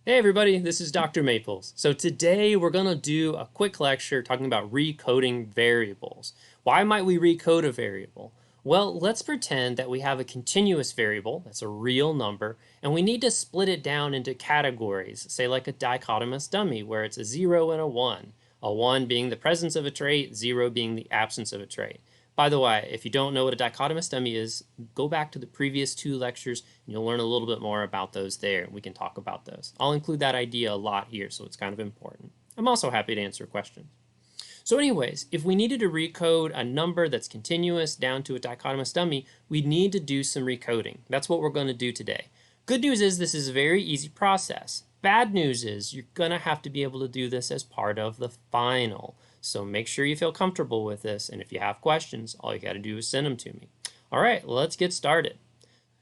Hey everybody, this is Dr. Maples. So today we're going to do a quick lecture talking about recoding variables. Why might we recode a variable? Well, let's pretend that we have a continuous variable, that's a real number, and we need to split it down into categories, say like a dichotomous dummy where it's a 0 and a 1 being the presence of a trait, 0 being the absence of a trait. By the way, if you don't know what a dichotomous dummy is, go back to the previous two lectures and you'll learn a little bit more about those there. We can talk about those. I'll include that idea a lot here, so it's kind of important. I'm also happy to answer questions. So anyways, if we needed to recode a number that's continuous down to a dichotomous dummy, we need to do some recoding. That's what we're going to do today. Good news is this is a very easy process. Bad news is you're going to have to be able to do this as part of the final. So make sure you feel comfortable with this, and if you have questions, all you got to do is send them to me. All right, let's get started.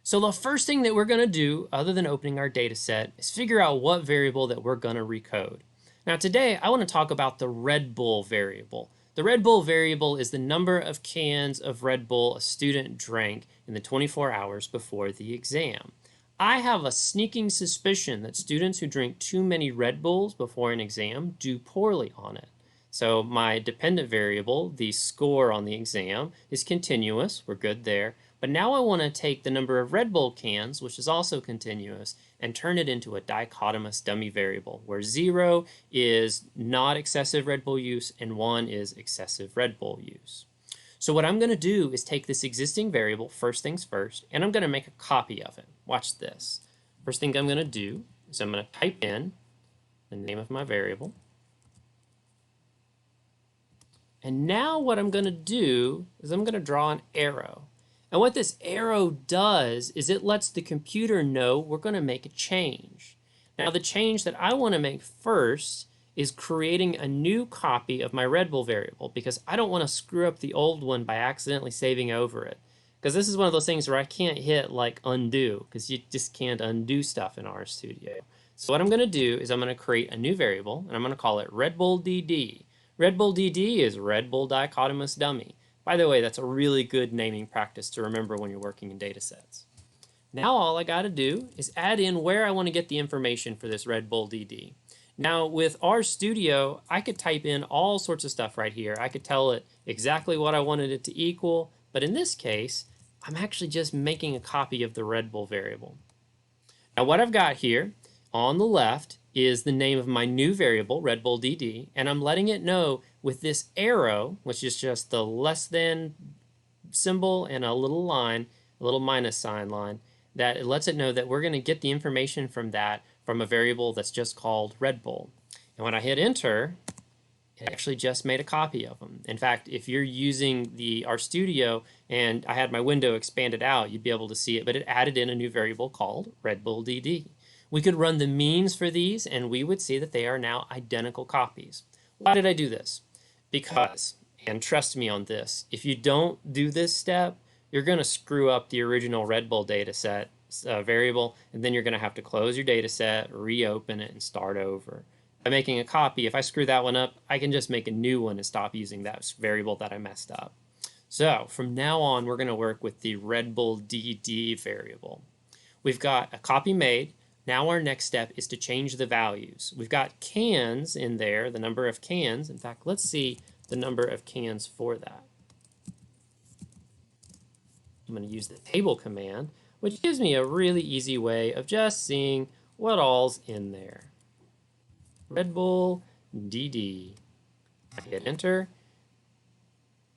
So the first thing that we're going to do, other than opening our data set, is figure out what variable that we're going to recode. Now today, I want to talk about the Red Bull variable. The Red Bull variable is the number of cans of Red Bull a student drank in the 24 hours before the exam. I have a sneaking suspicion that students who drink too many Red Bulls before an exam do poorly on it. So my dependent variable, the score on the exam, is continuous. We're good there. But now I want to take the number of Red Bull cans, which is also continuous, and turn it into a dichotomous dummy variable, where 0 is not excessive Red Bull use and 1 is excessive Red Bull use. So what I'm going to do is take this existing variable, first things first, and I'm going to make a copy of it. Watch this. First thing I'm going to do is I'm going to type in the name of my variable. And now what I'm going to do is I'm going to draw an arrow. And what this arrow does is it lets the computer know we're going to make a change. Now the change that I want to make first is creating a new copy of my Red Bull variable because I don't want to screw up the old one by accidentally saving over it. Because this is one of those things where I can't hit like undo because you just can't undo stuff in RStudio. So what I'm going to do is I'm going to create a new variable and I'm going to call it Red Bull DD. Red Bull DD is Red Bull Dichotomous Dummy. By the way, that's a really good naming practice to remember when you're working in data sets. Now all I got to do is add in where I want to get the information for this Red Bull DD. Now with RStudio, I could type in all sorts of stuff right here. I could tell it exactly what I wanted it to equal, but in this case, I'm actually just making a copy of the Red Bull variable. Now what I've got here on the left is the name of my new variable, Red Bull DD, and I'm letting it know with this arrow, which is just the less than symbol and a little line, a little minus sign line, that it lets it know that we're going to get the information from that from a variable that's just called Red Bull. And when I hit enter, it actually just made a copy of them. In fact, if you're using the RStudio and I had my window expanded out, you'd be able to see it, but it added in a new variable called Red Bull DD. We could run the means for these and we would see that they are now identical copies. Why did I do this? Because, and trust me on this, if you don't do this step, you're going to screw up the original Red Bull data set variable, and then you're going to have to close your data set, reopen it, and start over. By making a copy, if I screw that one up, I can just make a new one and stop using that variable that I messed up. So from now on, we're going to work with the Red Bull DD variable. We've got a copy made. Now our next step is to change the values. We've got cans in there, the number of cans. In fact, let's see the number of cans for that. I'm going to use the table command, which gives me a really easy way of just seeing what all's in there. Red Bull DD. I hit enter.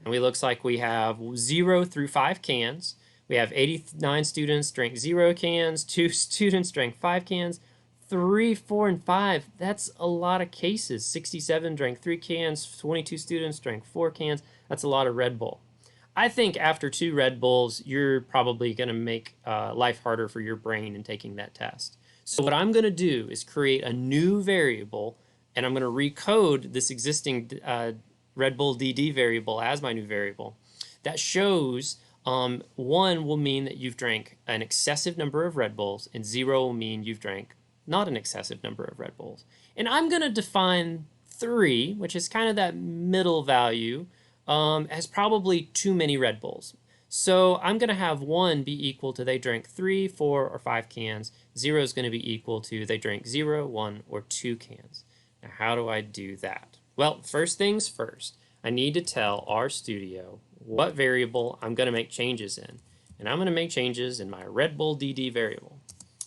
And it looks like we have 0 through 5 cans. We have 89 students drank 0 cans, 2 students drank 5 cans, 3, 4, and 5. That's a lot of cases. 67 drank 3 cans, 22 students drank 4 cans. That's a lot of Red Bull. I think after 2 Red Bulls, you're probably going to make life harder for your brain in taking that test. So what I'm going to do is create a new variable, and I'm going to recode this existing Red Bull DD variable as my new variable. That shows 1 will mean that you've drank an excessive number of Red Bulls, and 0 will mean you've drank not an excessive number of Red Bulls. And I'm going to define 3, which is kind of that middle value, as probably too many Red Bulls. So I'm going to have 1 be equal to they drank 3, 4, or 5 cans. 0 is going to be equal to they drank 0, 1, or 2 cans. Now, how do I do that? Well, first things first, I need to tell RStudio what variable I'm going to make changes in. And I'm going to make changes in my Red Bull DD variable.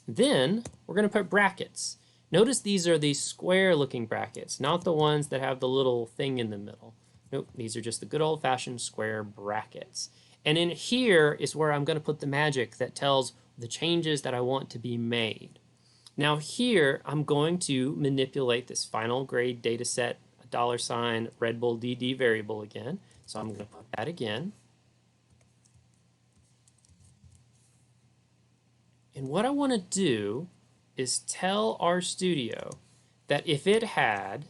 Then we're going to put brackets. Notice these are these square looking brackets, not the ones that have the little thing in the middle. Nope, these are just the good old-fashioned square brackets. And in here is where I'm going to put the magic that tells the changes that I want to be made. Now here, I'm going to manipulate this final grade data set $sign Red Bull DD variable again. So I'm going to put that again. And what I want to do is tell RStudio that if it had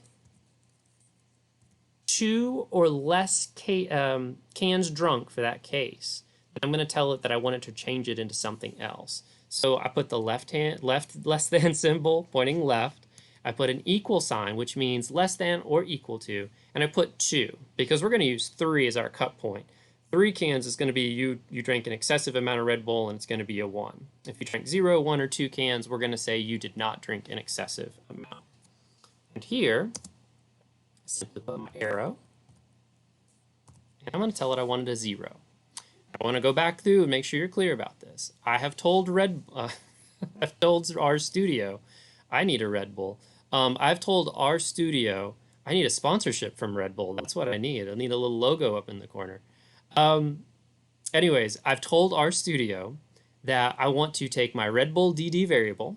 2 or less cans drunk for that case, then I'm going to tell it that I want it to change it into something else. So I put the left less than symbol pointing left. I put an equal sign, which means less than or equal to, and I put 2 because we're going to use 3 as our cut point. 3 cans is going to be you drank an excessive amount of Red Bull, and it's going to be a 1. If you drank 0, 1, or 2 cans, we're going to say you did not drink an excessive amount. And here, I simply put my arrow, and I'm going to tell it I wanted a 0. I want to go back through and make sure you're clear about this. I have told I've told RStudio I need a Red Bull. I've told RStudio I need a sponsorship from Red Bull. That's what I need. I need a little logo up in the corner. Anyways, I've told RStudio that I want to take my Red Bull DD variable,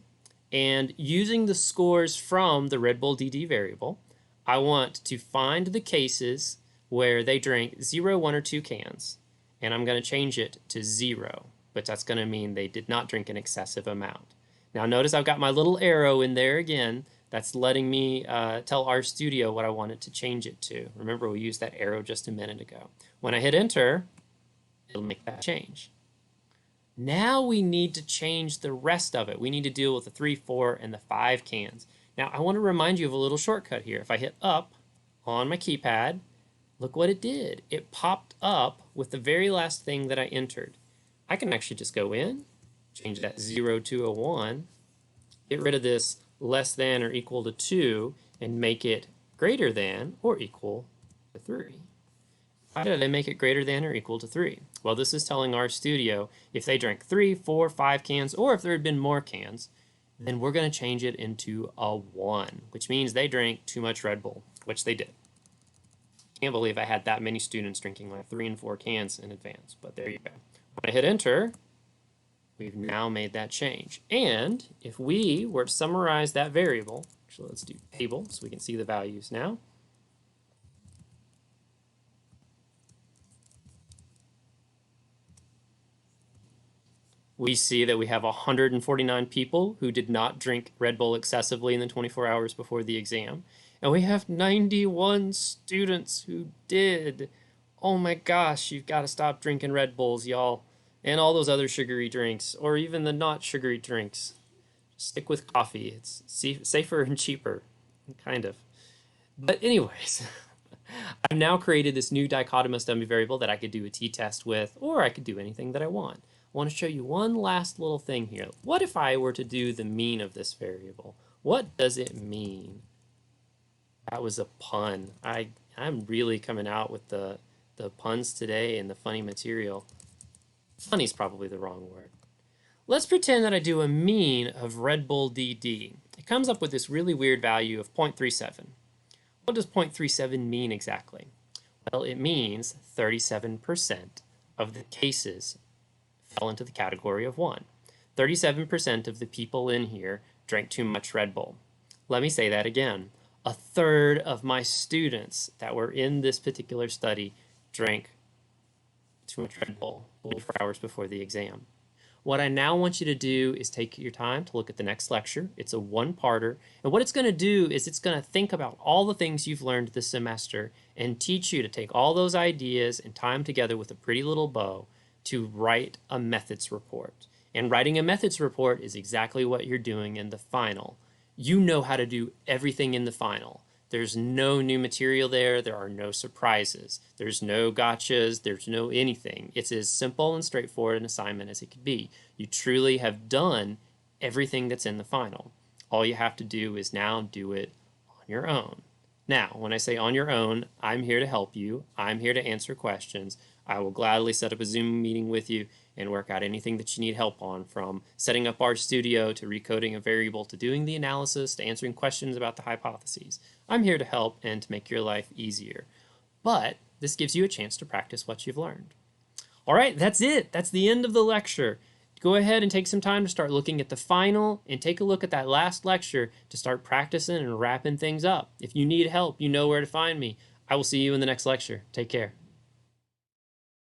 and using the scores from the Red Bull DD variable, I want to find the cases where they drank 0, 1, or 2 cans, and I'm going to change it to 0, but that's going to mean they did not drink an excessive amount. Now notice I've got my little arrow in there again. That's letting me tell RStudio what I wanted to change it to. Remember, we used that arrow just a minute ago. When I hit enter, it'll make that change. Now we need to change the rest of it. We need to deal with the 3, 4, and the 5 cans. Now I want to remind you of a little shortcut here. If I hit up on my keypad, look what it did. It popped up with the very last thing that I entered. I can actually just go in, change that 0 to a 1, get rid of this less than or equal to 2, and make it greater than or equal to 3. Why did I make it greater than or equal to 3? Well, this is telling RStudio if they drank 3, 4, 5 cans, or if there had been more cans, then we're going to change it into a 1, which means they drank too much Red Bull, which they did. Can't believe I had that many students drinking like 3 and 4 cans in advance, but there you go. When I hit enter, we've now made that change. And if we were to summarize that variable, actually let's do table so we can see the values now. We see that we have 149 people who did not drink Red Bull excessively in the 24 hours before the exam. And we have 91 students who did. Oh my gosh, you've got to stop drinking Red Bulls, y'all. And all those other sugary drinks, or even the not sugary drinks. Stick with coffee. It's safer and cheaper, kind of. But anyways, I've now created this new dichotomous dummy variable that I could do a t-test with, or I could do anything that I want. I want to show you one last little thing here. What if I were to do the mean of this variable? What does it mean? That was a pun. I'm really coming out with the puns today and the funny material. Funny's probably the wrong word. Let's pretend that I do a mean of Red Bull DD. It comes up with this really weird value of 0.37. What does 0.37 mean exactly? Well, it means 37% of the cases fell into the category of 1. 37% of the people in here drank too much Red Bull. Let me say that again. A third of my students that were in this particular study drank too much Red Bull 24 hours before the exam. What I now want you to do is take your time to look at the next lecture. It's a one-parter, and what it's going to do is it's going to think about all the things you've learned this semester and teach you to take all those ideas and tie them together with a pretty little bow to write a methods report. And writing a methods report is exactly what you're doing in the final. You know how to do everything in the final. There's no new material there. There are no surprises. There's no gotchas. There's no anything. It's as simple and straightforward an assignment as it could be. You truly have done everything that's in the final. All you have to do is now do it on your own. Now, when I say on your own, I'm here to help you. I'm here to answer questions. I will gladly set up a Zoom meeting with you and work out anything that you need help on, from setting up our studio to recoding a variable to doing the analysis to answering questions about the hypotheses. I'm here to help and to make your life easier. But this gives you a chance to practice what you've learned. All right, that's it. That's the end of the lecture. Go ahead and take some time to start looking at the final and take a look at that last lecture to start practicing and wrapping things up. If you need help, you know where to find me. I will see you in the next lecture. Take care.